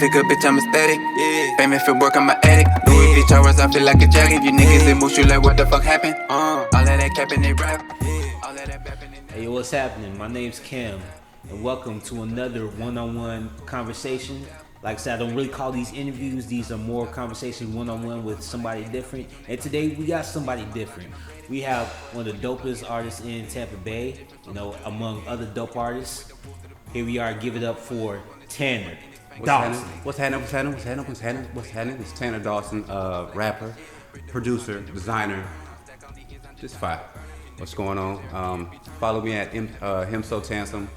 figure, bitch, I'm aesthetic. Famous for work, I'm an addict. Louis V towers, I feel like a jacket. You niggas, they move you like, what the fuck happened? All of that capping, they rap. All of that bapping, they Hey, what's happening? My name's Cam, and welcome to another one-on-one conversation. Like I said, I don't really call these interviews. These are more conversations one-on-one with somebody different. And today we got somebody different. We have one of the dopest artists in Tampa Bay, among other dope artists. Here we are. Give it up for Tanner Dawson. What's happening? It's Tanner Dawson, rapper, producer, designer. Just fine. What's going on? Follow me at him so tansom.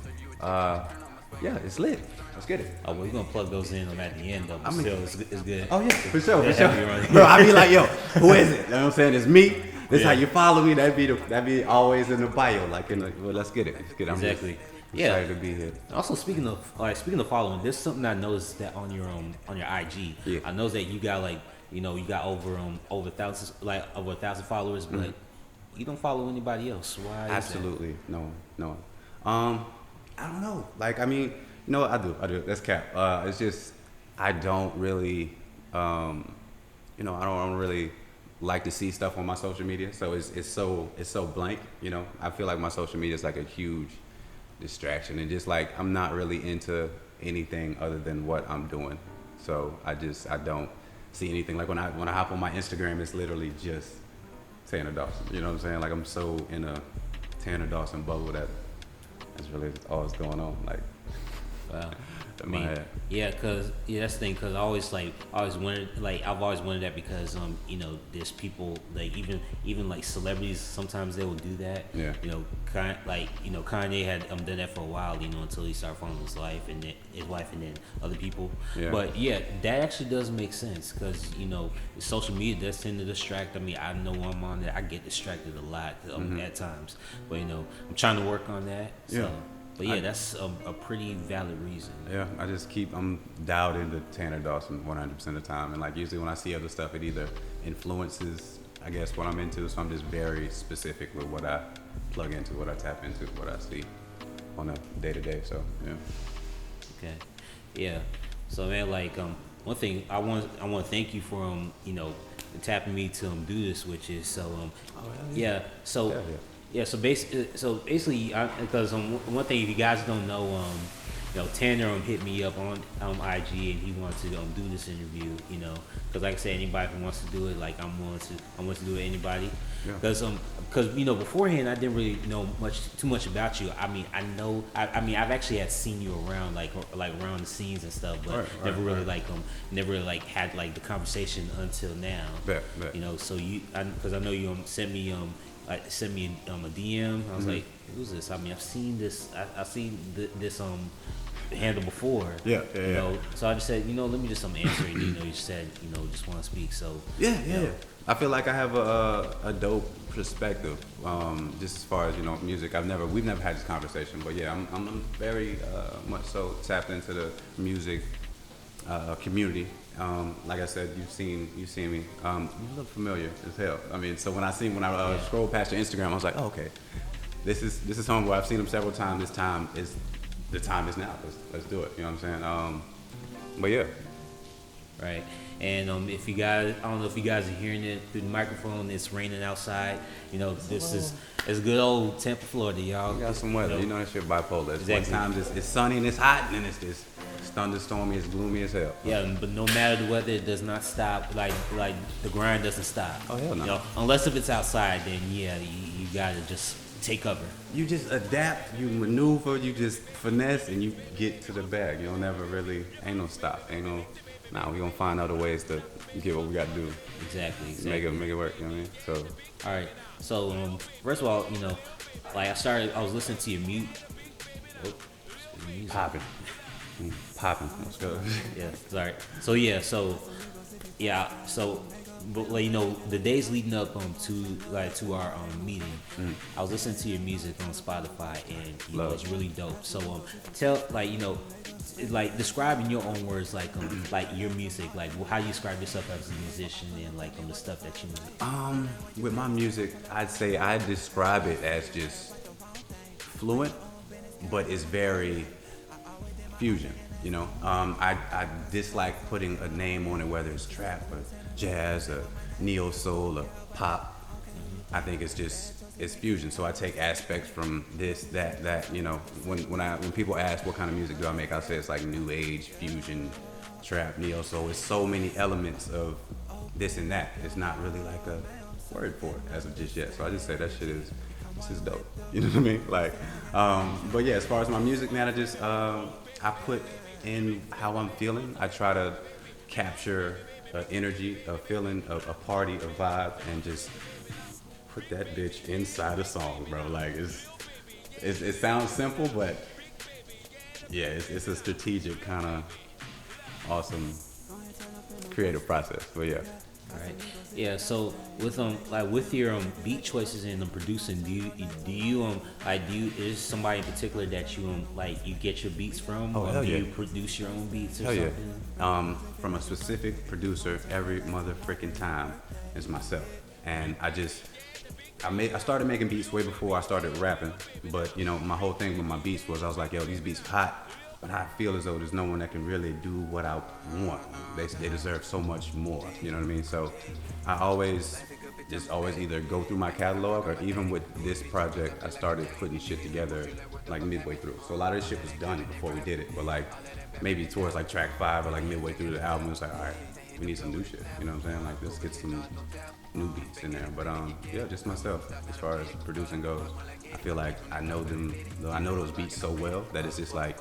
Yeah, it's lit. Let's get it. Oh, well, we're gonna plug those in at the end though. But still, it's good. Oh yeah, for sure. Right. Bro, I be like, yo, who is it? You know what I'm saying? It's me. This how you follow me. That'd be always in the bio, like well, let's get it. I'm Exactly. excited to be here. Also, speaking of following, there's something I noticed that on your IG. Yeah. I noticed that you got you got over thousands, over 1,000 followers, but you don't follow anybody else. Why? Absolutely no. I don't know. Like, I mean, I do. That's cap. It's just I don't really, I don't really like to see stuff on my social media. So it's so blank. I feel like my social media is like a huge distraction, and just like I'm not really into anything other than what I'm doing. So I don't see anything. Like when I hop on my Instagram, it's literally just Tanner Dawson. You know what I'm saying? Like I'm so in a Tanner Dawson bubble that's really all that's going on. Like, Wow. in my head. That's the thing. Cause I always wondered, I've always wondered that because there's people like even like celebrities sometimes they will do that. Yeah. Kanye had done that for a while, until he started following his wife and then other people. Yeah. But yeah, that actually does make sense because social media does tend to distract. I mean, I know I'm on there. I get distracted a lot at times, but I'm trying to work on that. So. Yeah. But yeah, that's a pretty valid reason. Yeah, I'm dialed into Tanner Dawson 100% of the time, and like usually when I see other stuff, it either influences, I guess, what I'm into. So I'm just very specific with what I plug into, what I tap into, what I see on a day to day. So yeah. Okay, yeah. So man, one thing I want to thank you for tapping me to do this, which is so yeah. So. Yeah. Yeah, so basically, because one thing, if you guys don't know, Tanner hit me up on IG and he wanted to do this interview, because like I said, anybody who wants to do it, I'm willing to do it. Anybody, because beforehand I didn't really know too much about you. I mean, I've actually had seen you around like around the scenes and stuff, but never really had the conversation until now. Bet. So because I know you sent me a DM. I was like, who's this? I mean, I've seen this. I've seen this handle before. Yeah. So I just said, let me just answer it. You said, just want to speak. So Yeah. I feel like I have a dope perspective, just as far as music. We've never had this conversation, but yeah, I'm very much so tapped into the music community. Like I said, you've seen me. You look familiar as hell. I mean, so when I scrolled past your Instagram, I was like, oh, okay, this is homeboy. I've seen him several times. The time is now. Let's do it. You know what I'm saying? But yeah. Right. And if you guys, I don't know if you guys are hearing it through the microphone. It's raining outside. It's good old Tampa, Florida, y'all. We got some weather. That shit bipolar. Exactly. One time it's sunny and it's hot, and then it's this thunderstormy, it's gloomy as hell. Yeah, but no matter the weather, it does not stop. Like the grind doesn't stop. Oh hell no. Unless if it's outside, then yeah, you gotta just take cover. You just adapt, you maneuver, you just finesse, and you get to the bag. You don't never really, ain't no stop, we gonna find other ways to get what we gotta do. Exactly. Make it work. You know what I mean? So. All right. So first of all, I was listening to your music. Popping. Let's go. Yeah, sorry. But the days leading up to our meeting, I was listening to your music on Spotify, and it's really dope. So describe in your own words your music, how you describe yourself as a musician, and the stuff that you make. With my music, I'd say I describe it as just fluent, but it's very fusion. You know, I dislike putting a name on it, whether it's trap or jazz or neo soul or pop. I think it's fusion. So I take aspects from this, that. You know, when people ask what kind of music do I make, I say it's like new age fusion, trap, neo soul. It's so many elements of this and that. It's not really like a word for it as of just yet. So I just say that shit is this is dope. You know what I mean? Like, but yeah, as far as my music, man, I put in how I'm feeling. I try to capture energy, a feeling, a party, a vibe, and just put that bitch inside a song, bro. Like it sounds simple, but yeah, it's a strategic kind of awesome creative process. But yeah. All right. Yeah. So with like with your beat choices and producing, is somebody in particular that you like you get your beats from? Oh, or hell do yeah. you produce your own beats or Hell yeah. something? From a specific producer every mother freaking time is myself. And I started making beats way before I started rapping, but you know, my whole thing with my beats was I was like, yo, these beats hot, but I feel as though there's no one that can really do what I want. They deserve so much more, you know what I mean? So I always either go through my catalog, or even with this project, I started putting shit together like midway through. So a lot of this shit was done before we did it, but like maybe towards like track 5 or like midway through the album, it's like, all right, we need some new shit, you know what I'm saying? Like, let's get some new beats in there. But yeah, just myself as far as producing goes. I feel like I know those beats so well that it's just like,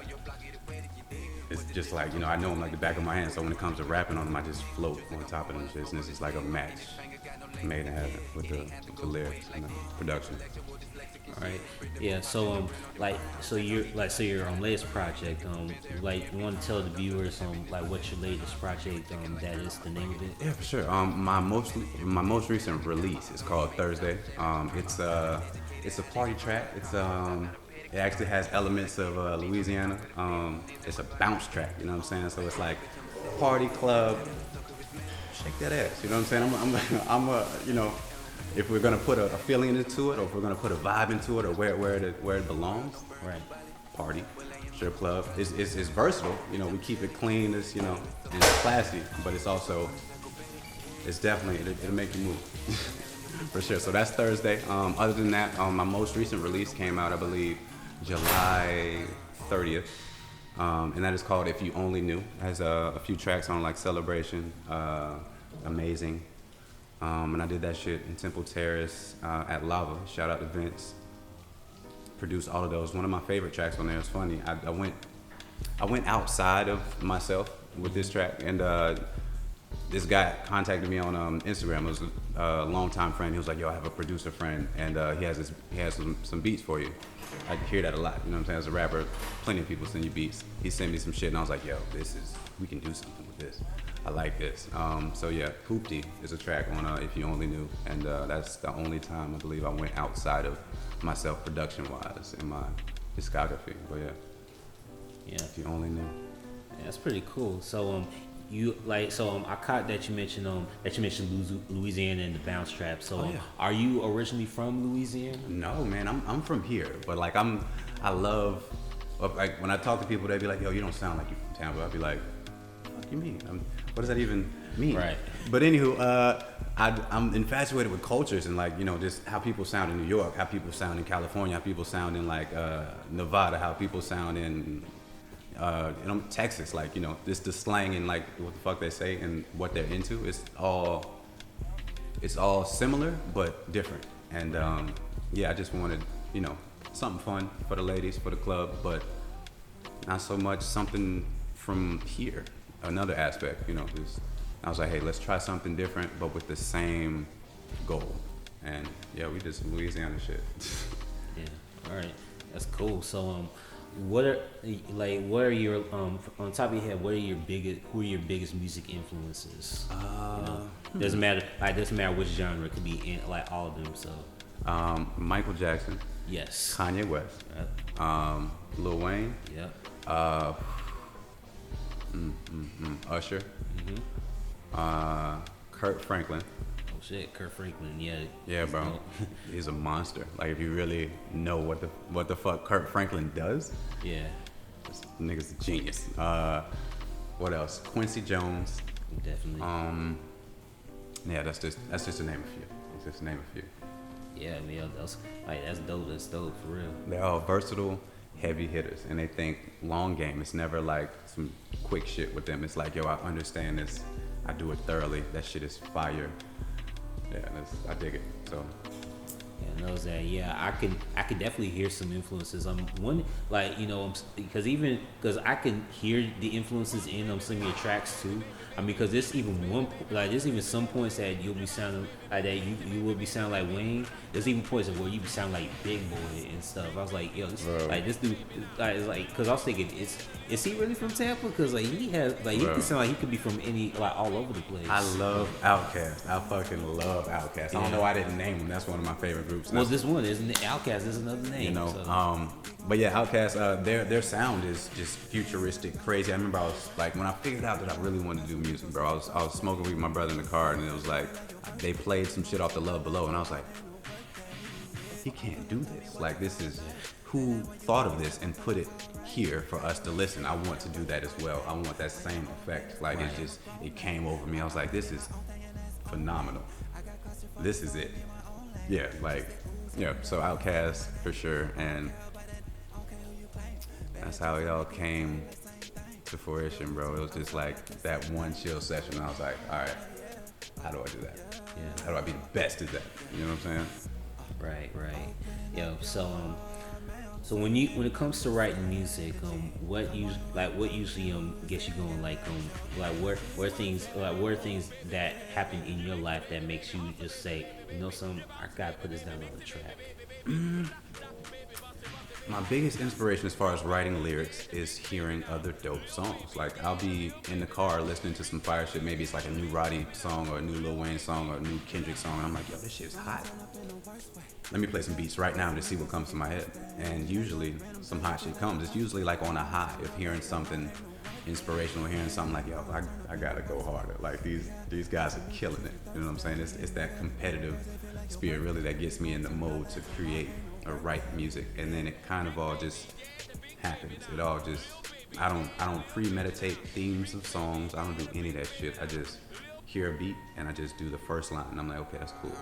you know, I know them like the back of my hand. So when it comes to rapping on them, I just float on top of them shits, and it's just like a match made in heaven with the lyrics and the production. All right. Yeah. So your latest project, like you want to tell the viewers like what's your latest project, that is the name of it? Yeah, for sure. My most recent release is called Thursday. It's a party track. It actually has elements of Louisiana. It's a bounce track, you know what I'm saying? So it's like party club, shake that ass, you know what I'm saying? I'm you know, if we're gonna put a feeling into it, or if we're gonna put a vibe into it, or where it belongs, Right. party, strip club. It's versatile, you know. We keep it clean, it's, you know, and it's classy, but it's definitely it'll make you move. For sure. So that's Thursday. Other than that, my most recent release came out, I believe, July 30th, and that is called If You Only Knew. It has a few tracks on, like Celebration, Amazing, and I did that shit in Temple Terrace at Lava. Shout out to Vince. Produced all of those. One of my favorite tracks on there is funny. I went outside of myself with this track, and this guy contacted me on Instagram. It was a longtime friend. He was like, "Yo, I have a producer friend, and he has some beats for you." I hear that a lot. You know what I'm saying? As a rapper, plenty of people send you beats. He sent me some shit, and I was like, "Yo, we can do something with this. I like this." So yeah, Hoopty is a track on If You Only Knew, and that's the only time I believe I went outside of myself production-wise in my discography. But yeah, Yeah. If You Only Knew. Yeah, that's pretty cool. So I caught that you mentioned Louisiana and the bounce trap. So Oh, yeah. are you originally from Louisiana? No, man, I'm from here, but like I love, like when I talk to people, they be like, "Yo, you don't sound like you from Tampa." I'll be like, "What do you mean? What does that even mean?" Right. But anywho, I'm infatuated with cultures and, like, you know, just how people sound in New York, how people sound in California, how people sound in like Nevada, how people sound in you know, Texas, like, you know, just the slang and like what the fuck they say and what they're into. It's all similar but different. And yeah, I just wanted, you know, something fun for the ladies, for the club, but not so much something from here. Another aspect, you know, just I was like, hey, let's try something different, but with the same goal. And yeah, we did some Louisiana shit. Yeah. All right. That's cool. So what are your on top of your head, who are your biggest music influences? You know, doesn't matter which genre, it could be in like all of them. So Michael Jackson, yes. Kanye West, Yep. Lil Wayne, Yep. Usher, Kurt Franklin. Oh shit, Kurt Franklin. Yeah. Yeah, bro, he's a monster. Like, if you really know what the fuck Kurt Franklin does, Yeah. This nigga's a genius. What else? Quincy Jones. Definitely. Yeah, that's just to name a few. That's just to name a few. Yeah, man, that's dope. That's dope for real. They're all versatile, heavy hitters, and they think long game. It's never like some quick shit with them. It's like, yo, I understand this. I do it thoroughly. That shit is fire. Yeah, I dig it. So. Yeah, knows that. Yeah, I can definitely hear some influences. One like because I can hear the influences in some of your tracks too. I mean, because there's even some points that you'll be sounding like that you will be sounding like Wayne. There's even points where you be sounding like Big Boy and stuff. I was like, yo, this dude, because I was thinking, is he really from Tampa? Because he can sound like he could be from all over the place. I love Outkast. I fucking love Outkast. I don't know why I didn't name them. That's one of my favorite groups. Well, this one isn't Outkast. Is another name. But yeah, Outkast. Their sound is just futuristic, crazy. I remember I was like, when I figured out that I really wanted to do music, bro. I was smoking weed with my brother in the car, and it was like they played some shit off the Love Below, and I was like, he can't do this. Like, this is who thought of this and put it here for us to listen. I want to do that as well. I want that same effect. Like, it came over me. I was like, this is phenomenal. This is it. Yeah, so Outkast for sure, and that's how it all came to fruition, bro. It was just like that one chill session, and I was like, all right, how do I do that? Yeah. How do I be the best at that? You know what I'm saying? Right. Yo, so when it comes to writing music, what usually gets you going? What are things that happen in your life that makes you just say, something, I gotta put this down on the track? My biggest inspiration as far as writing lyrics is hearing other dope songs. Like, I'll be in the car listening to some fire shit. Maybe it's like a new Roddy song or a new Lil Wayne song or a new Kendrick song. And I'm like, yo, this shit's hot. Let me play some beats right now to see what comes to my head. And usually some hot shit comes. It's usually like on a high of hearing something inspirational, hearing something like, yo, I gotta go harder. Like, these guys are killing it. You know what I'm saying? It's that competitive spirit really that gets me in the mode to create or write music, and then it kind of all just happens. It all just, I don't premeditate themes of songs. I don't do any of that shit. I just hear a beat and I just do the first line, and I'm like, okay, that's cool.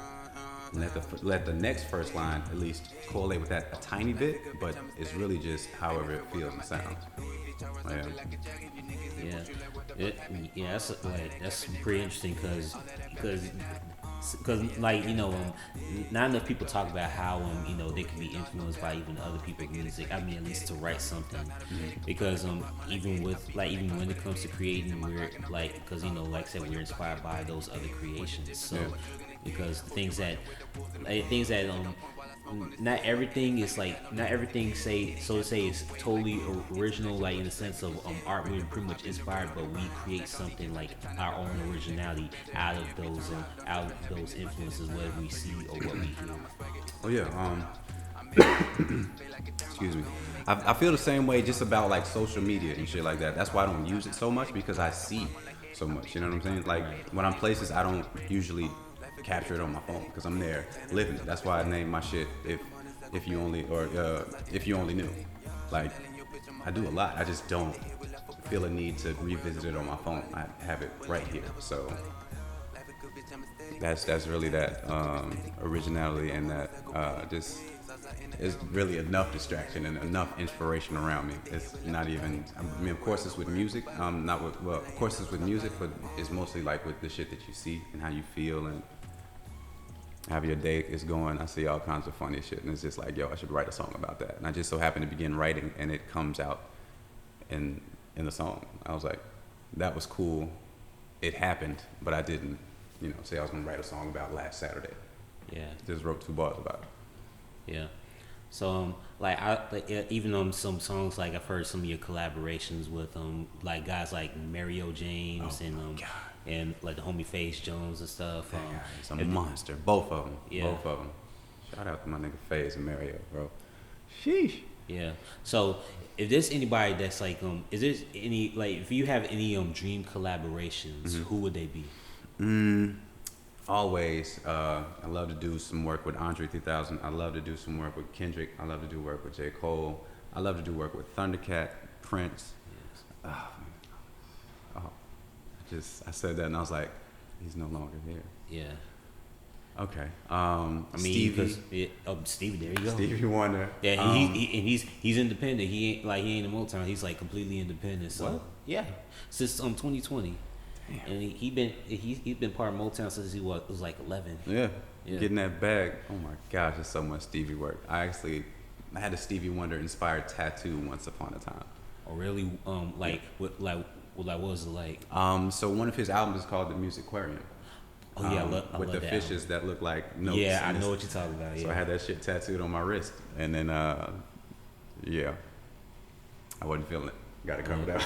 And let the next first line at least correlate with that a tiny bit, but it's really just however it feels and sounds. Yeah, that's pretty interesting because not enough people talk about how they can be influenced by even other people's music. I mean, at least to write something, because even when it comes to creating, we're because like I said, we're inspired by those other creations. So because things that not everything is so to say is totally original, like in the sense of art. We're pretty much inspired, but we create something like our own originality out of those influences, whether we see or what we hear. Oh yeah. Excuse me. I feel the same way just about like social media and shit like that. That's why I don't use it so much, because I see so much. You know what I'm saying? Like, when I'm places, I don't usually capture it on my phone because I'm there living it. That's why I named my shit if you only knew. Like, I do a lot. I just don't feel a need to revisit it on my phone. I have it right here. So that's really that originality, and that just is really enough distraction and enough inspiration around me. It's not even, I mean, of course it's with music. Of course it's with music, but it's mostly like with the shit that you see and how you feel and how your day is going. I see all kinds of funny shit, and it's just like, yo, I should write a song about that. And I just so happen to begin writing, and it comes out in the song. I was like, that was cool. It happened, but I didn't, say I was gonna write a song about last Saturday. Yeah. Just wrote 2 bars about it. Yeah. So even on some songs, like I've heard some of your collaborations with like guys like Mario James and like the homie Face Jones and stuff. He's a monster. Both of them. Yeah. Both of them. Shout out to my nigga Face and Mario, bro. Sheesh. Yeah. So if there's anybody that's like, is there any, like, if you have any dream collaborations, who would they be? Always. I love to do some work with Andre 3000. I love to do some work with Kendrick. I love to do work with J. Cole. I love to do work with Thundercat. Prince. Oh, I said that and I was like, he's no longer here. Yeah. Okay. I mean, Stevie. Stevie, there you go. Stevie Wonder. Yeah, he's independent. He ain't in Motown. He's like completely independent. So What? yeah, since 2020, Damn. and he's been part of Motown since he was like 11. Yeah. Yeah. Getting that bag. Oh my gosh, there's so much Stevie work. I had a Stevie Wonder inspired tattoo once upon a time. Or really, what was it like? So one of his albums is called The Musicarium. Oh yeah, I with love the that fishes album. that look like notes. Yeah, I and know it's- what you're talking about. So Yeah. I had that shit tattooed on my wrist, and then yeah, I wasn't feeling it. Got it covered up.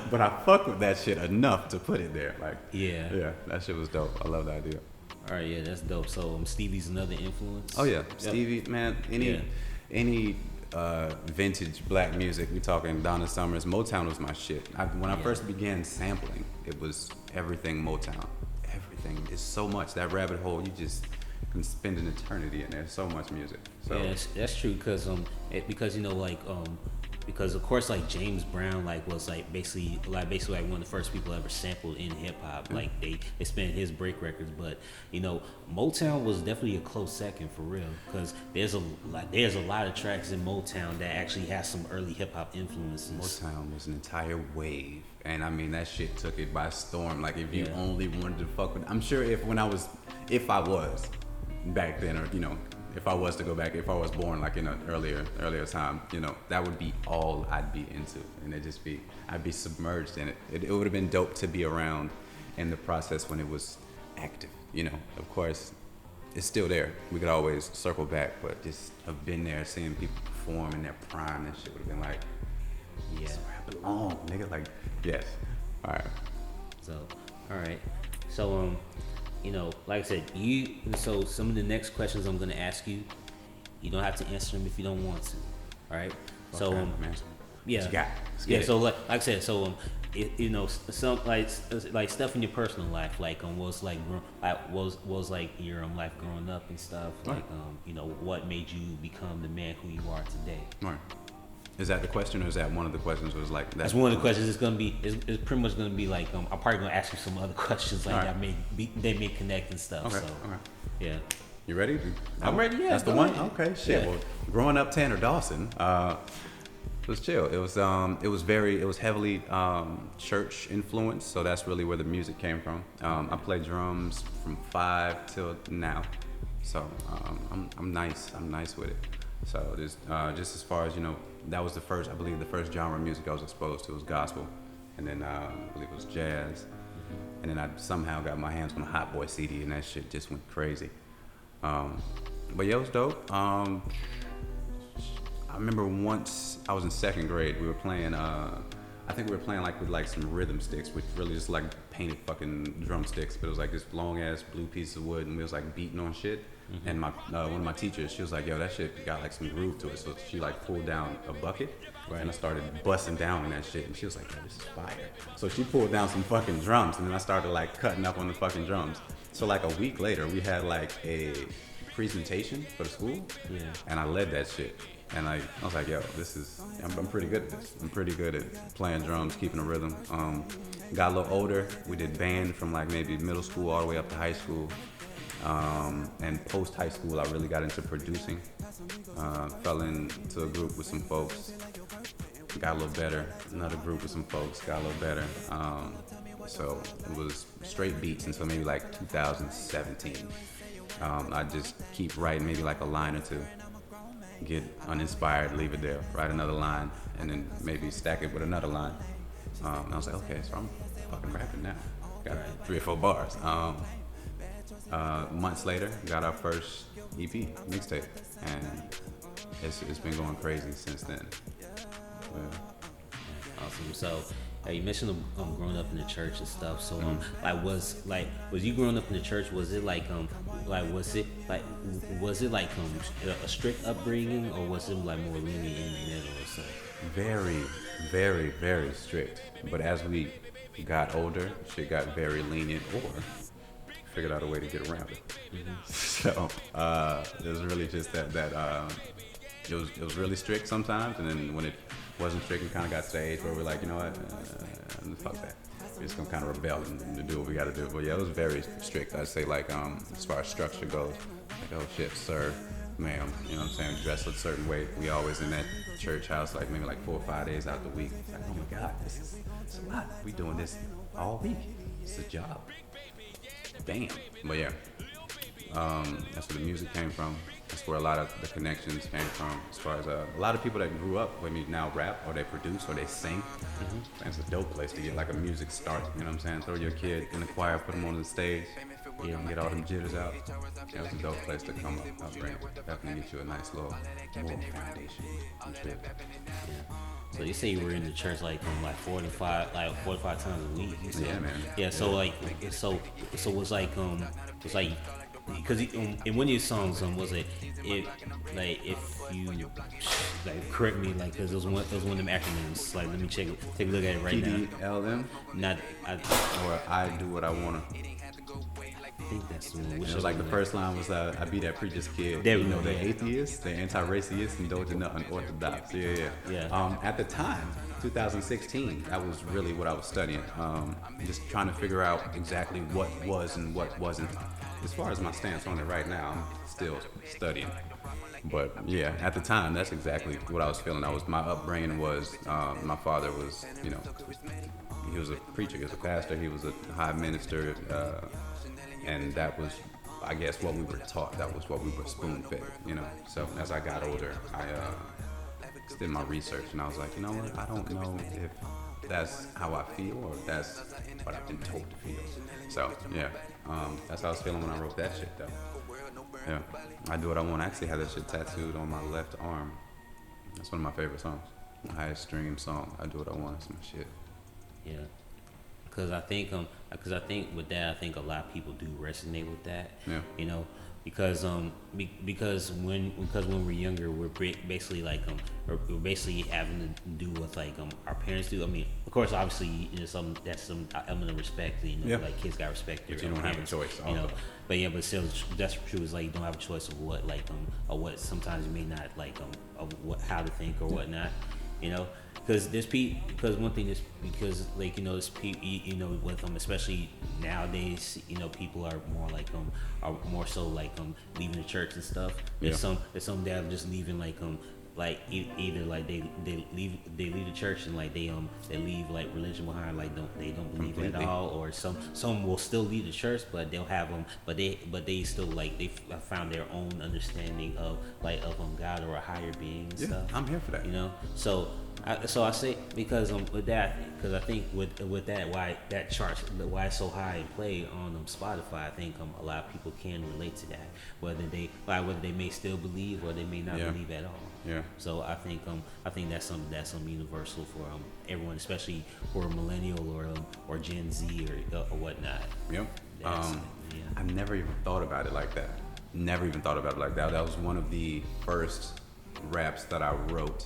But I fuck with that shit enough to put it there. Like Yeah. that shit was dope. I love the idea. All right, yeah, that's dope. So Stevie's another influence. Oh yeah, Yep. Stevie, man. Yeah. Any vintage black music. We talking Donna Summers. Motown was my shit. When I first began sampling, it was everything Motown. Everything. It's so much that rabbit hole. You just can spend an eternity in there. So much music. So Yeah, that's true because because of course like James Brown was basically one of the first people ever sampled in hip hop. Like they spent his break records, but Motown was definitely a close second for real because there's a lot of tracks in Motown that actually has some early hip hop influences. Motown was an entire wave, and I mean that shit took it by storm. Like if you Yeah. only wanted to fuck with, I'm sure if I was back then, or if I was to go back, if I was born like in an earlier time, that would be all I'd be into, and I'd be submerged in it. It would have been dope to be around in the process when it was active. Of course, it's still there. We could always circle back, but just have been there, seeing people perform in their prime. That shit would have been like, Yeah. rap along, nigga. Like, yes. All right. So, all right. So, like I said, so some of the next questions I'm going to ask you, you don't have to answer them if you don't want to. All right. So, Okay, man. yeah. What you got? Let's get Yeah. it. So, like I said, so, some like stuff in your personal life, was like your life growing up and stuff, Right. what made you become the man who you are today. All right. Is that the question, or is that one of the questions? Was like That's one of the questions. It's gonna be. It's pretty much gonna be like. I'm probably gonna ask you some other questions like All that. right. They may connect and stuff. Okay. So Okay. yeah. You ready? I'm ready, yeah, That's the go one. ahead. Okay. Shit. Yeah. Well, growing up Tanner Dawson, it was chill. It was heavily church influenced. So that's really where the music came from. I played drums from 5 till now. So I'm nice. I'm nice with it. So just as far as that was the first genre of music I was exposed to was gospel, and then I believe it was jazz, and then I somehow got my hands on a Hot Boy CD, and that shit just went crazy. But yeah, it was dope. I remember once I was in second grade, we were playing. I think we were playing with some rhythm sticks, which really just like painted fucking drumsticks, but it was like this long ass blue piece of wood, and we was like beating on shit. Mm-hmm. And one of my teachers, she was like, "Yo, that shit got like some groove to it." So she like pulled down a bucket, and I started busting down on that shit. And she was like, "Yo, this is fire." So she pulled down some fucking drums, and then I started like cutting up on the fucking drums. So like a week later, we had like a presentation for the school, and I led that shit. And I was like, yo, I'm pretty good at this. I'm pretty good at playing drums, keeping a rhythm. Got a little older. We did band from like maybe middle school all the way up to high school. And post high school, I really got into producing. Fell into a group with some folks. Got a little better. Another group with some folks. Got a little better. So it was straight beats until maybe like 2017. I just keep writing maybe like a line or two. Get uninspired, leave it there, write another line, and then maybe stack it with another line. And I was like, okay, so I'm fucking rapping now. Got 3 or 4 bars. Months later, got our first EP mixtape, and it's been going crazy since then. Awesome. So, you mentioned growing up in the church and stuff. So, was you growing up in the church? Was it was it a strict upbringing, or was it like more lenient in the middle or something? Very, very, very strict. But as we got older, shit got very lenient, or figured out a way to get around it. Mm-hmm. So it was really just that it was really strict sometimes, and then when it wasn't strict and kind of got to the age where we're like, you know what, fuck that. We're just gonna kind of rebel and do what we gotta do. But yeah, it was very strict. I'd say like as far as structure goes, like oh shit, sir, ma'am, you know what I'm saying? Dress a certain way. We always in that church house like maybe like 4 or 5 days out the week. Like, oh my God, it's a lot. We doing this all week. It's a job. Damn. But yeah, that's where the music came from. That's where a lot of the connections came from. As far as a lot of people that grew up with me now rap or they produce or they sing. It's a dope place to get like a music start. You know what I'm saying? Throw your kid in the choir, put them on the stage, get all them jitters out. Yeah, it's a dope place to come up, bring. Definitely get you a nice little moral foundation. I'm sure. So you say you were in the church like 45 times a week. You said? Yeah, man. Yeah. So Yeah. like so was like because in one of your songs was it if you like correct me like because it was one of them acronyms like let me take a look at it right now. PDLM Not or I do what I wanna. I think that's the one. It was like the first line was I be that preacher's kid. There we you know, go, the yeah. atheist, the anti-racist, and those are not unorthodox. Yeah. At the time, 2016, that was really what I was studying. Just trying to figure out exactly what was and what wasn't. As far as my stance on it right now, I'm still studying. But yeah, at the time, that's exactly what I was feeling. My upbringing was, my father was, you know, he was a preacher, he was a pastor, he was a high minister, and that was, I guess, what we were taught. That was what we were spoon-fed, you know. So as I got older, I did my research, and I was like, you know what? I don't know if that's how I feel or if that's what I've been told to feel. So yeah, that's how I was feeling when I wrote that shit, though. Yeah, I do what I want. I actually had that shit tattooed on my left arm. That's one of my favorite songs. My highest stream song. I do what I want. It's my shit. Yeah, because I think with that, I think a lot of people do resonate with that. Yeah. You know, because when we're younger, we're basically like we're basically having to do what like our parents do. I mean, of course, obviously, you know, some element of respect. You know, Yeah. like kids got respect. But their you don't have a parents, choice, You know, also. but yeah, but still, that's true. Is like you don't have a choice of what like or what sometimes you may not like of what how to think or whatnot. You know, because one thing is because like you know this you know with especially nowadays you know people are more like are more so like leaving the church and stuff. There's some that are just leaving like either like they leave the church and like they leave like religion behind, like they don't believe it at Completely. all, or some will still leave the church but they'll have but they still like they found their own understanding of God or a higher being and Yeah, stuff. I'm here for that. You know, so I say because with that, because I think with that why that chart why it's so high in play on Spotify, I think a lot of people can relate to that, whether they may still believe or they may not Yeah. believe at all. Yeah. So I think that's something universal for everyone, especially for millennial or Gen Z or whatnot. Yep. That's- yeah. I've never even thought about it like that. Never even thought about it like that. That was one of the first raps that I wrote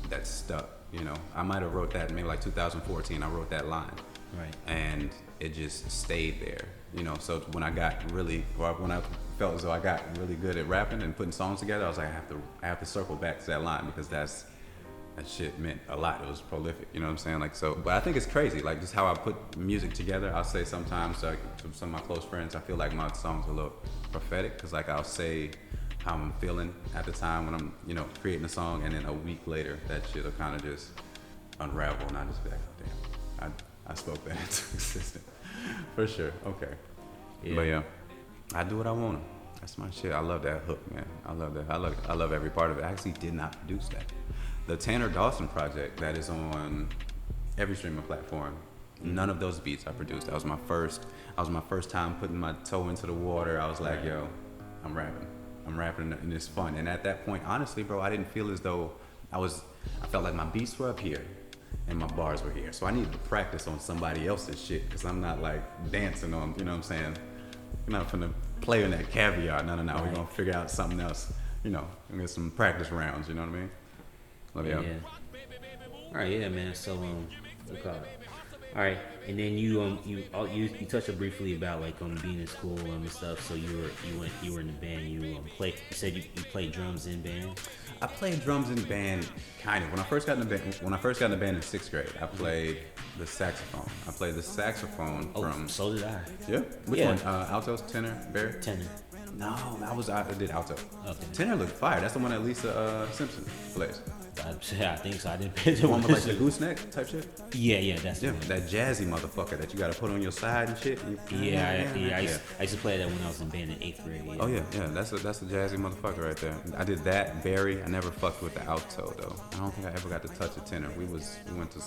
that stuck. You know, I might have wrote that in maybe like 2014. I wrote that line, Right. and it just stayed there. You know, so when I felt as though I got really good at rapping and putting songs together, I was like, I have to circle back to that line because that shit meant a lot. It was prolific, you know what I'm saying? Like, so, but I think it's crazy, like just how I put music together. I'll say sometimes, like, to some of my close friends, I feel like my songs are a little prophetic because like I'll say how I'm feeling at the time when I'm, you know, creating a song, and then a week later, that shit'll kind of just unravel, and I just be like, oh, damn, I spoke that into existence. For sure, okay. Yeah. But yeah, I do what I want. That's my shit. I love that hook, man. I love that. I love every part of it. I actually did not produce that. The Tanner Dawson project that is on every streaming platform. None of those beats I produced. That was my first time putting my toe into the water. I was like, yo, I'm rapping and it's fun. And at that point, honestly, bro, I didn't feel as though I felt like my beats were up here and my bars were here. So I needed to practice on somebody else's shit because I'm not like dancing on, you know what I'm saying? I'm not finna play in that caviar. No. We're gonna figure out something else. You know, and get some practice rounds, you know what I mean? Love you. Yeah. All right, yeah, man. So we call it. All right, and then you touched up briefly about like being in school and stuff. So you were in the band. You said you played drums in band. I played drums in band, kind of. When I first got in the band in sixth grade, I played the saxophone. I played the saxophone from. So did I. Yeah. Which Yeah. one? Alto, tenor, bass? Tenor. No, I did alto. Okay. Tenor looked fire. That's the one that Lisa Simpson plays. I think so. I didn't pay The one with like the attention. gooseneck type shit. Yeah, that's Yeah, the one. that jazzy motherfucker that you gotta put on your side and shit. Yeah, I used to play that when I was in band in 8th grade. Yeah. Oh yeah, that's a jazzy motherfucker right there. I did that, Barry. I never fucked with the alto though. I don't think I ever got to touch a tenor. We went to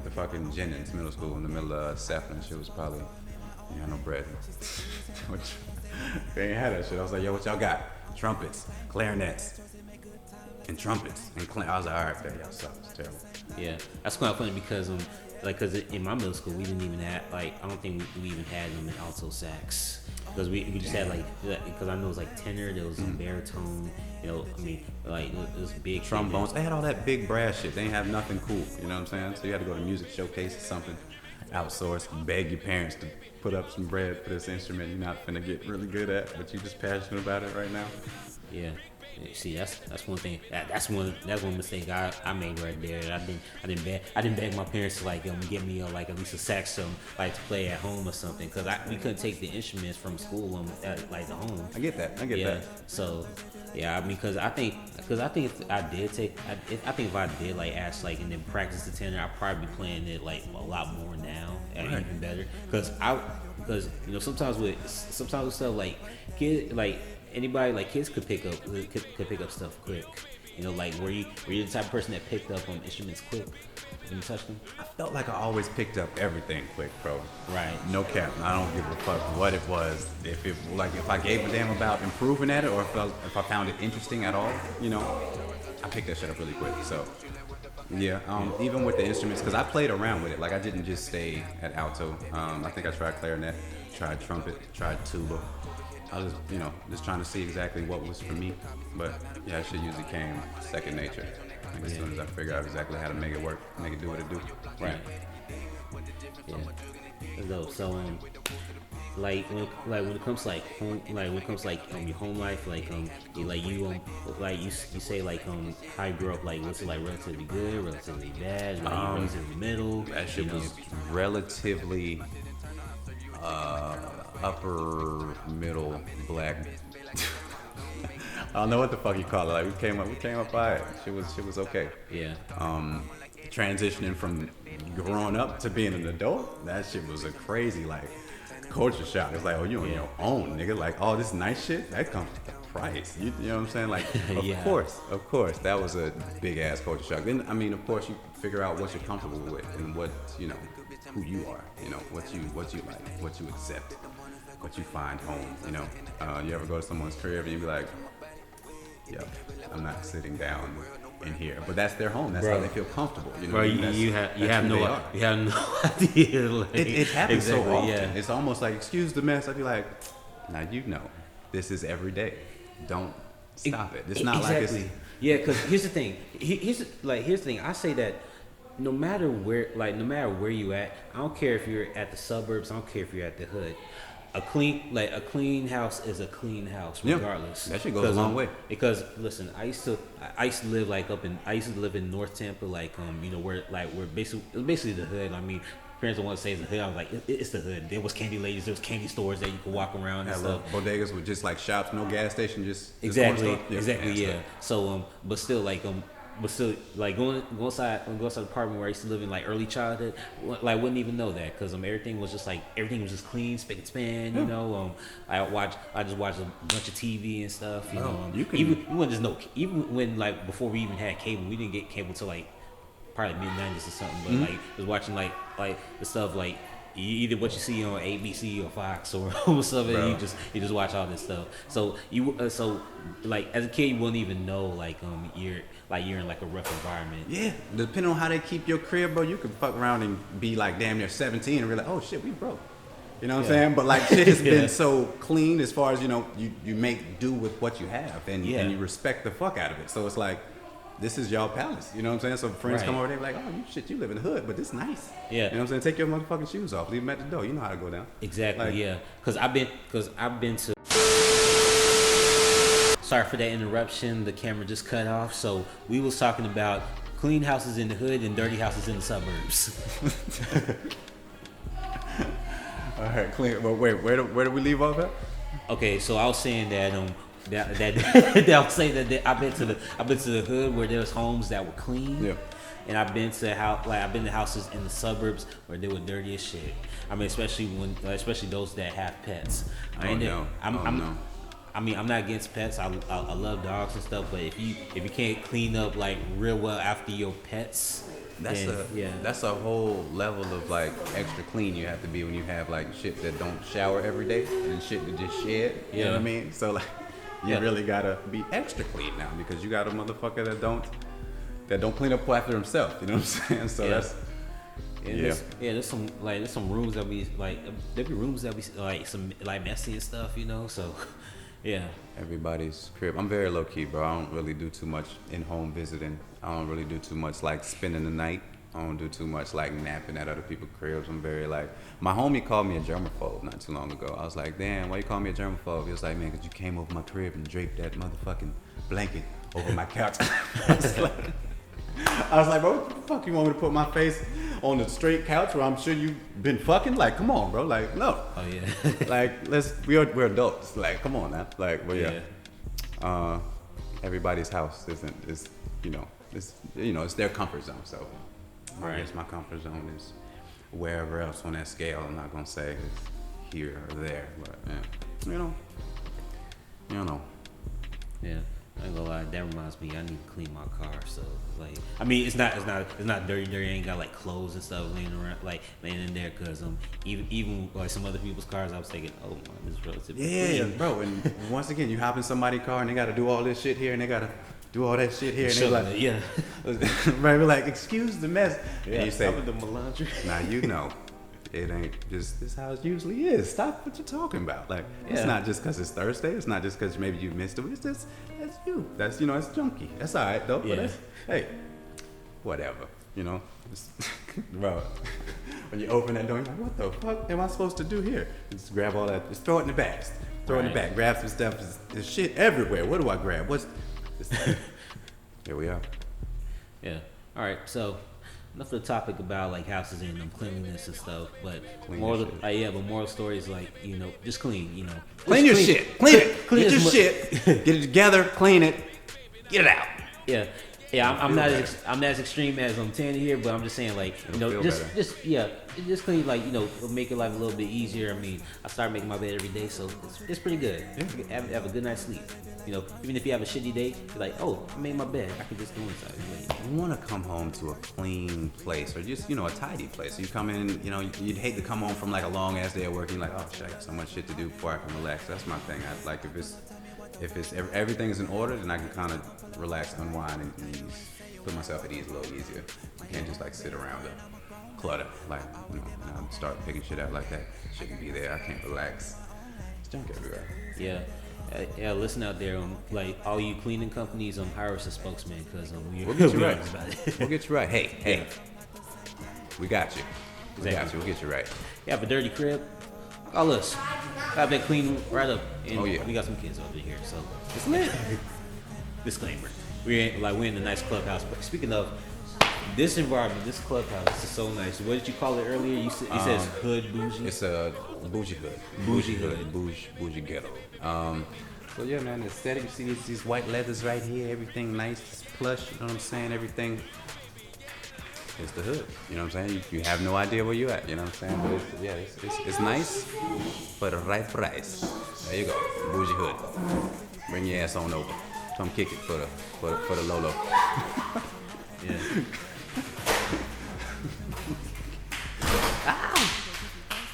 fucking Jennings Middle School in the middle of Seth, and shit was probably no bread. They ain't had that shit. I was like, yo, what y'all got? Trumpets, clarinets, and trumpets. And I was like, all right, man, y'all suck. It's terrible. Yeah, that's quite funny because cause in my middle school we didn't even have I don't think we even had them in alto sax because we just had because I know it was like tenor, there was baritone, it was big Trombones. They had all that big brass shit. They ain't have nothing cool. You know what I'm saying? So you had to go to music showcase or something. Outsource, beg your parents to put up some bread for this instrument you're not finna get really good at, but you're just passionate about it right now. Yeah. See, that's one thing. That's one mistake I made right there. I didn't beg my parents to get me at least a sax to play at home or something because we couldn't take the instruments from school at the home. I get that. So yeah, I mean, I think if I did ask and then practice the tenor, I'd probably be playing it a lot more now, even better. Because sometimes with stuff kids could pick up stuff quick. Were you the type of person that picked up on instruments quick when you touched them? I felt like I always picked up everything quick, bro. Right. No cap. I don't give a fuck what it was. If I gave a damn about improving at it, or if I found it interesting at all, I picked that shit up really quick. So yeah, even with the instruments, because I played around with it. I didn't just stay at alto. I think I tried clarinet, tried trumpet, tried tuba. I was just trying to see exactly what was for me. But yeah, that shit usually came second nature. As soon as I figured out exactly how to make it work, make it do what it do. Right. Yeah. So when it comes home, your home life, you say how you grew up, was it relatively good, relatively bad, relatively middle? That shit was relatively upper middle black. I don't know what the fuck you call it. We came up by it. Shit was okay. Yeah. Transitioning from growing up to being an adult, that shit was a crazy culture shock. It's you on your own, nigga. All this nice shit that comes with a price. You know what I'm saying? Of course, that was a big ass culture shock. Then of course you figure out what you're comfortable with and what who you are. What you like, what you accept, what you find home. You ever go to someone's crib and you be like, yo, I'm not sitting down in here, but that's their home. That's how they feel comfortable. Bro, you have no idea. It happens so often. Yeah. It's almost excuse the mess. I'd be like, now this is every day. Don't stop it. It's not exactly. like it's. Yeah, because here's the thing. Here's the thing. I say that no matter where you at, I don't care if you're at the suburbs. I don't care if you're at the hood. A clean house is a clean house regardless. Yeah, that shit goes a long way. Because listen, I used to live in North Tampa, where basically the hood. I mean, parents don't want to say it's the hood. I was like, it's the hood. There was candy ladies, there was candy stores that you could walk around and stuff. Bodegas with just shops, no gas station, just exactly. Yeah. So but still going outside the apartment where I used to live in early childhood, wouldn't even know that because everything was just clean, spick and span. I just watched a bunch of TV and stuff. You wouldn't just know. Even when before we even had cable, we didn't get cable till probably mid-90s or something. But was watching the stuff either what you see on ABC or Fox or something. You just watch all this stuff. So as a kid, you wouldn't even know you're in a rough environment. Yeah, depending on how they keep your crib, bro, you could fuck around and be damn near 17 and realize, oh shit, we broke. You know what I'm saying? But shit has been so clean as far as you make do with what you have and you respect the fuck out of it. So it's this is y'all palace. You know what I'm saying? So friends Right. come over, they be like, oh, shit, you live in the hood, but this nice. Yeah. You know what I'm saying? Take your motherfucking shoes off. Leave them at the door. You know how to go down. Exactly. Like- Yeah. Cause I've been to. Sorry for that interruption. The camera just cut off. So we was talking about clean houses in the hood and dirty houses in the suburbs. All right, clean. Well, wait, where do we leave off at? Okay, so I was saying that that I was saying that I've been to the hood where there's homes that were clean. Yeah. And I've been to I've been to houses in the suburbs where they were dirty as shit. I mean, especially those that have pets. No. I mean, I'm not against pets. I love dogs and stuff, but if you can't clean up like real well after your pets, That's a whole level of like extra clean you have to be when you have like shit that don't shower every day and shit that just shed. You know what I mean? So like you really gotta be extra clean now because you got a motherfucker that don't clean up after himself. You know what I'm saying? So that's there's some rooms that be like there be rooms that be like some like messy and stuff, you know. So yeah. everybody's crib. I'm very low key, bro. I don't really do too much in-home visiting. I don't really do too much like spending the night. I don't do too much like napping at other people's cribs. I'm very like, my homie called me a germaphobe not too long ago. I was like, damn, why you call me a germaphobe? He was like, man, 'cause you came over my crib and draped that motherfucking blanket over my couch. I was like, bro, what the fuck you want me to put my face on the straight couch where I'm sure you've been fucking? Like, come on, bro. Like, no. Oh yeah. Like, we're adults. Like, come on now. Like, well, yeah. Everybody's house is it's their comfort zone. So, I Right. guess my comfort zone is wherever else on that scale. I'm not gonna say it's here or there, but yeah, you know. Yeah, I ain't gonna lie. That reminds me, I need to clean my car. So like, I mean, it's not dirty. I ain't got like clothes and stuff laying in there. Cause even like some other people's cars, I was thinking, oh man, this is relatively Yeah, clean. bro. And once again, you hop in somebody's car and they gotta do all this shit here and they gotta do all that shit here and they're like, yeah, right? We're like, excuse the mess. yeah. And you say, the melange. now you know. It ain't just this how it usually is. Stop what you're talking about. Like it's Yeah. not just because it's Thursday. It's not just because maybe you missed it. It's just that's you. That's it's junky. That's all right though. Yeah. But hey, whatever. It's, bro. When you open that door, you're like, what the fuck am I supposed to do here? Just grab all that. Just throw it in the bag. Just throw it in the Right. bag. Grab some stuff. There's shit everywhere. What do I grab? Here we are. Yeah. All right. So enough of the topic about like houses and cleanliness and stuff, but Clean moral, your shit. but moral stories like just clean. Clean your Just shit. Clean it. clean Get your as mu- shit. Get it together. Clean it. Get it out. Yeah. Yeah, I'm feel not better. I'm not as extreme as Tanner here, but I'm just saying like It'll feel better. just clean like it'll make your life a little bit easier. I mean, I start making my bed every day, so it's pretty good. Have a good night's sleep. Even if you have a shitty day, you're like, oh, I made my bed. I can just go inside. You want to come home to a clean place or just, a tidy place. You come in, you'd hate to come home from like a long ass day of work. You're like, oh shit, I got so much shit to do before I can relax. That's my thing. I like if everything is in order, then I can kind of relax, unwind, and ease, put myself at ease a little easier. I can't just like sit around and clutter, like and start picking shit out like that. Shouldn't be there. I can't relax. It's junk everywhere. Yeah. Yeah, listen out there, like all you cleaning companies, hire us a spokesman because We'll get you we're right. honest about it. We'll get you right. Hey, we got you. We got Exactly. you. We'll get you right. You have a dirty crib, call us. Have that clean right up. And Oh, yeah. we got some kids over here, so it's lit. Disclaimer: we're in a nice clubhouse. But speaking of this environment, this clubhouse is so nice. What did you call it earlier? You says hood bougie. It's a bougie hood. Bougie ghetto. So yeah, man, the aesthetic. You see these white leathers right here. Everything nice, it's plush. You know what I'm saying? Everything. It's the hood. You know what I'm saying? You have no idea where you at. You know what I'm saying? But it's nice for the right price. There you go, bougie hood. Bring your ass on over. Come kick it for the Lolo. Yeah.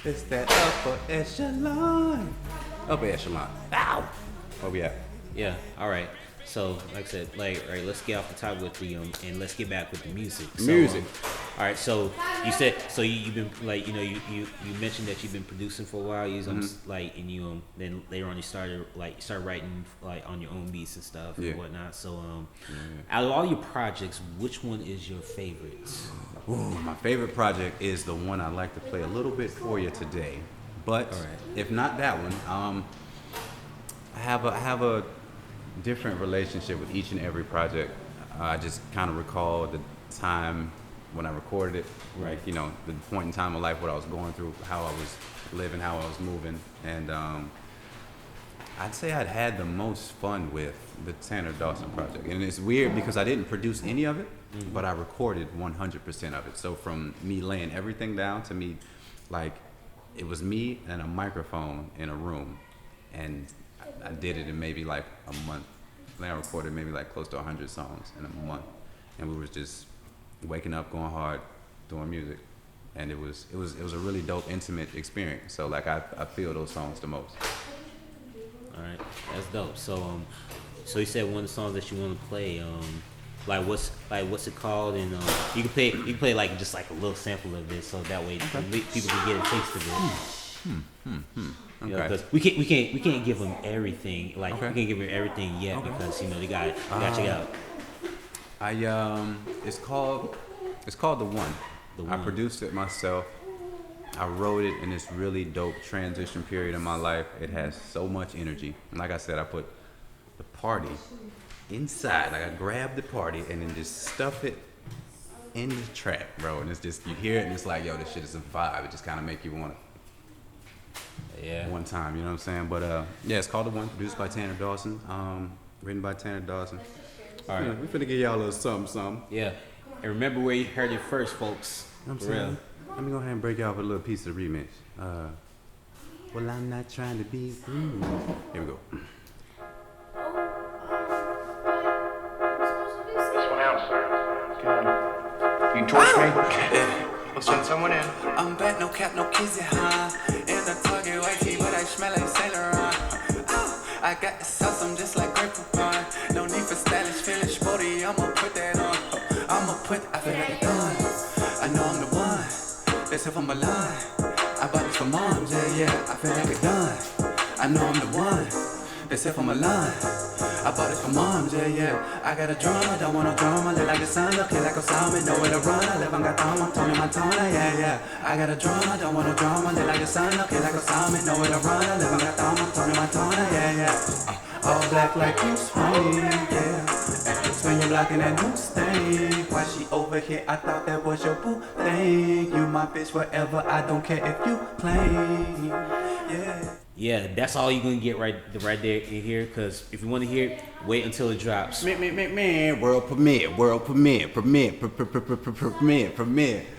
It's that upper echelon. Upper echelon. Ow! Where we at? Yeah. All right. So, like I said, all right, let's get off the top with the and let's get back with the music. So, Music. All right, so you said you've been like you mentioned that you've been producing for a while. You was like and you then later on you started writing like on your own beats and stuff Yeah. and whatnot. So out of all your projects, which one is your favorite? Ooh, my favorite project is the one I'd like to play a little bit for you today. But All right. if not that one, I have a different relationship with each and every project. I just kind of recall the time when I recorded it, Right. like, the point in time of life, what I was going through, how I was living, how I was moving, and I'd say I'd had the most fun with the Tanner Dawson project. And it's weird because I didn't produce any of it, but I recorded 100% of it. So from me laying everything down to me, like, it was me and a microphone in a room, and I did it in maybe like a month. Then I recorded maybe like close to 100 songs in a month, and we was just waking up, going hard, doing music, and it was a really dope, intimate experience. So like I feel those songs the most. All right, that's dope. So so you said one of the songs that you want to play. What's it called? And you can play like just like a little sample of this, so that way people can get a taste of it. Okay. Because we can't give them everything. Like Okay. we can't give them everything yet because they got to check out. It's called The One. The I One. produced it myself. I wrote it in this really dope transition period in my life. It has so much energy. And like I said, I put the party inside. Like I grabbed the party and then just stuff it in the track, bro. And it's just, you hear it and it's like, yo, this shit is a vibe. It just kind of make you want to Yeah. one time, you know what I'm saying? But yeah, it's called The One, produced by Tanner Dawson, written by Tanner Dawson. All right. We finna give y'all a little something. Yeah. And remember where you heard it first, folks. You know what For I'm saying? real. Let me go ahead and break out with a little piece of the remix. Well, I'm not trying to be rude. Here we go. This one out, sir. You can torch me? We'll send someone in. I'm back, no cap, no kizzy, huh? In the target white tee, but I smell like Saint Laurent. Oh, I got the sauce, I'm just like Grey Poupon. No need for stylish, feeling sporty, I'ma put that on. I feel like a gun. I know I'm the one. That's if I'm alive. I bought this for moms, yeah. I feel like a gun. I know I'm the one. That's if I'm alive. I bought it for moms, yeah. I got a drum, I don't want no drama. Live like the sun, look like Osama, know where to run. I live on Gatama, Tony Montana, yeah. I got a drum, I don't want no drama. Live like the sun, look like Osama, know where to run. I live on Gatama, Tony Montana, yeah. All black like Bruce Wayne, yeah. Spin your block in that new stain. Why she over here? I thought that was your boo thing. You my bitch forever, I don't care if you claim, yeah. Yeah, that's all you're gonna get right there in here. Cause if you want to hear it, wait until it drops. Man, world premiere.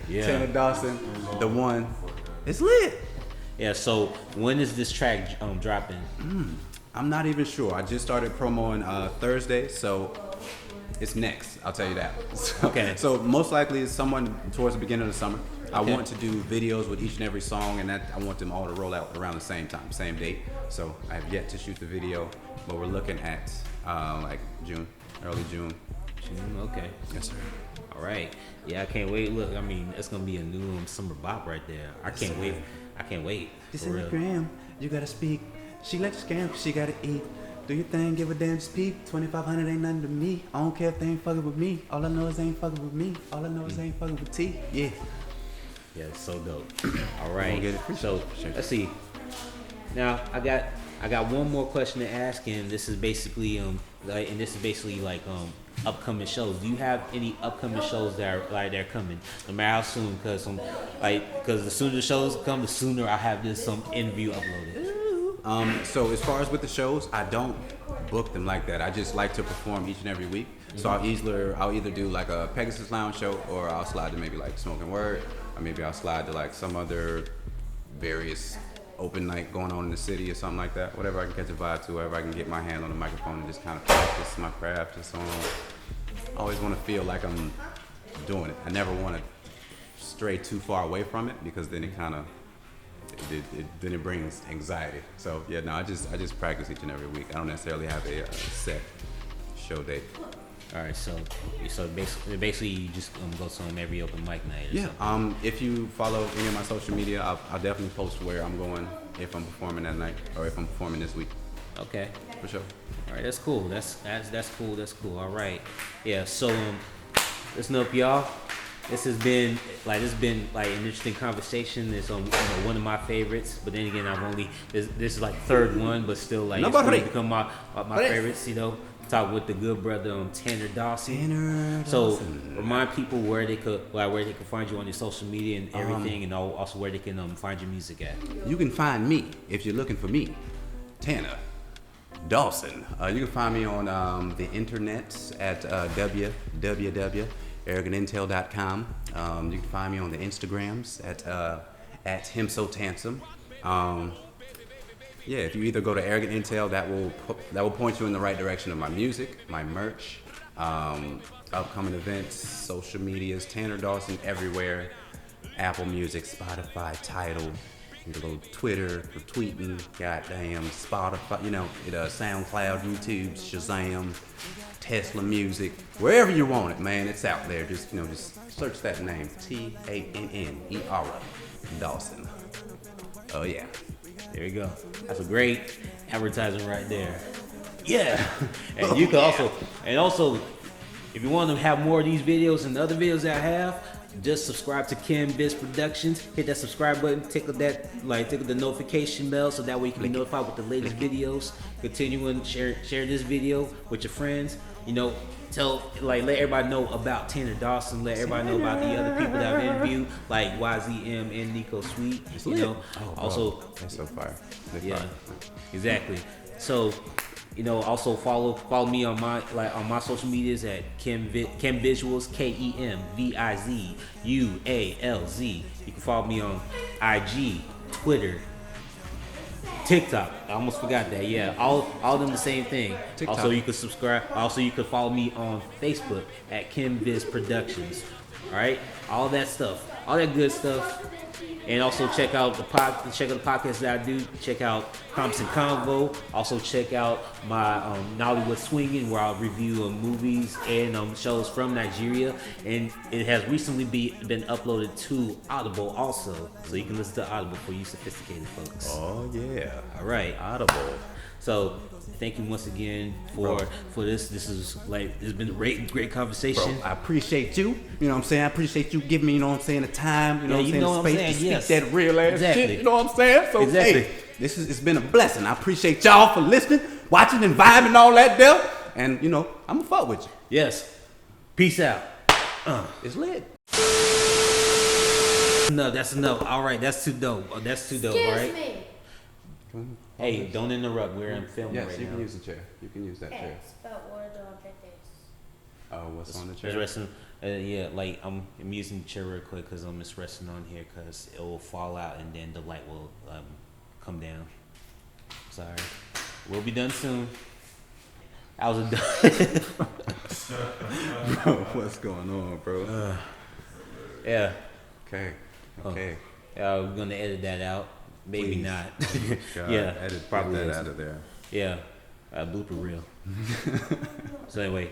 Yeah. Tanner Dawson, The One. It's lit. Yeah. So when is this track dropping? I'm not even sure. I just started promoing Thursday, so it's next. I'll tell you that. So, Okay. So most likely it's someone towards the beginning of the summer. I Okay. want to do videos with each and every song, and I want them all to roll out around the same time, same date. So I have yet to shoot the video, but we're looking at like June, early June. Okay. Yes, sir. All right. Yeah, I can't wait. Look, I mean, it's gonna be a new summer bop right there. I can't wait. I can't wait. This For in the real. gram, you gotta speak. She like to scam, she gotta eat. Do your thing, give a damn, just peep. 2,500 ain't nothing to me. I don't care if they ain't fucking with me. All I know is they ain't fucking with me. All I know is they ain't fucking with T. Yeah. Yeah, it's so dope. All right. get it. So Appreciate it. let's see. Now I got one more question to ask, and this is basically upcoming shows. Do you have any upcoming shows that are coming? No matter how soon, because the sooner the shows come, the sooner I have this interview uploaded. So as far as with the shows, I don't book them like that. I just like to perform each and every week. So I'll either do like a Pegasus Lounge show, or I'll slide to maybe like Smoking Word, or maybe I'll slide to like some other various open night going on in the city or something like that. Whatever I can catch a vibe to, wherever I can get my hand on the microphone and just kind of practice my craft and so on. I always want to feel like I'm doing it. I never want to stray too far away from it, because then it kind of then it brings anxiety. So yeah, no, I just practice each and every week. I don't necessarily have a set show date. All right, so basically you just go to them every open mic night. Or Yeah. something. If you follow any of my social media, I'll definitely post where I'm going if I'm performing that night or if I'm performing this week Okay. for sure. All right, that's cool. That's cool. That's cool. All right. Yeah. So listen up, y'all. This has been like an interesting conversation. It's one of my favorites. But then again, this is like third one, but still like Number it's really three. become my favorites. You know, talk with the good brother Tanner Dawson. Tanner So Dawson. remind people where they could find you on your social media and everything, and also where they can find your music at. You can find me if you're looking for me, Tanner Dawson. You can find me on the internet at www.arrogantintel.com. You can find me on the Instagrams at him so tansome. Yeah, if you either go to Arrogant Intel, that will point you in the right direction of my music, my merch, upcoming events, social medias, Tanner Dawson everywhere, Apple Music, Spotify, Tidal. You can go Twitter for tweeting, goddamn Spotify, SoundCloud, YouTube, Shazam, Tesla Music, wherever you want it, man, it's out there. Just search that name, Tanner Dawson. Oh yeah. There you go. That's a great advertisement right there. Yeah. And you can also, if you want to have more of these videos and the other videos that I have, just subscribe to Kim Biz Productions. Hit that subscribe button, tickle the notification bell so that way you can be notified with the latest videos. Continue and share this video with your friends. Let everybody know about Tanner Dawson. Let everybody know about the other people that I've interviewed, like YZM and Nico Sweet. Also, that's so fire. That's yeah, fire. exactly. So, also follow me on my social medias at Kim Visuals, KEMVIZUALZ. You can follow me on IG, Twitter, TikTok. I almost forgot that. Yeah, all of them the same thing. TikTok. Also, you can subscribe. Also, you can follow me on Facebook at Kim Biz Productions. All right, all that stuff, all that good stuff. And also check out the podcast that I do. Check out Comps and Convo. Also check out my Nollywood Swinging, where I'll review movies and shows from Nigeria. And it has recently been uploaded to Audible also, so you can listen to Audible for you sophisticated folks. Oh yeah. All right. Audible. So thank you once again for this. It's been a great conversation. Bro, I appreciate you. You know what I'm saying? I appreciate you giving me, the time, space to speak that real ass shit. You know what I'm saying? So Exactly. hey, it's been a blessing. I appreciate y'all for listening, watching, and vibing and all that there. And I'ma fuck with you. Yes. Peace out. It's lit. No, that's enough. All right, that's too dope. All right. Me. Hey, don't interrupt. We're in filming Yes, right you now. can use the chair. You can use that chair. Yes, but where the object is. Oh, what's on the Just chair? resting. I'm using the chair real quick because I'm just resting on here because it will fall out and then the light will come down. Sorry. We'll be done soon. I was done. Bro, what's going on, bro? Yeah. Okay. We're gonna edit that out. Maybe Please. not. God, Yeah. edit Probably that is. out of there. Yeah. Blooper reel. So anyway,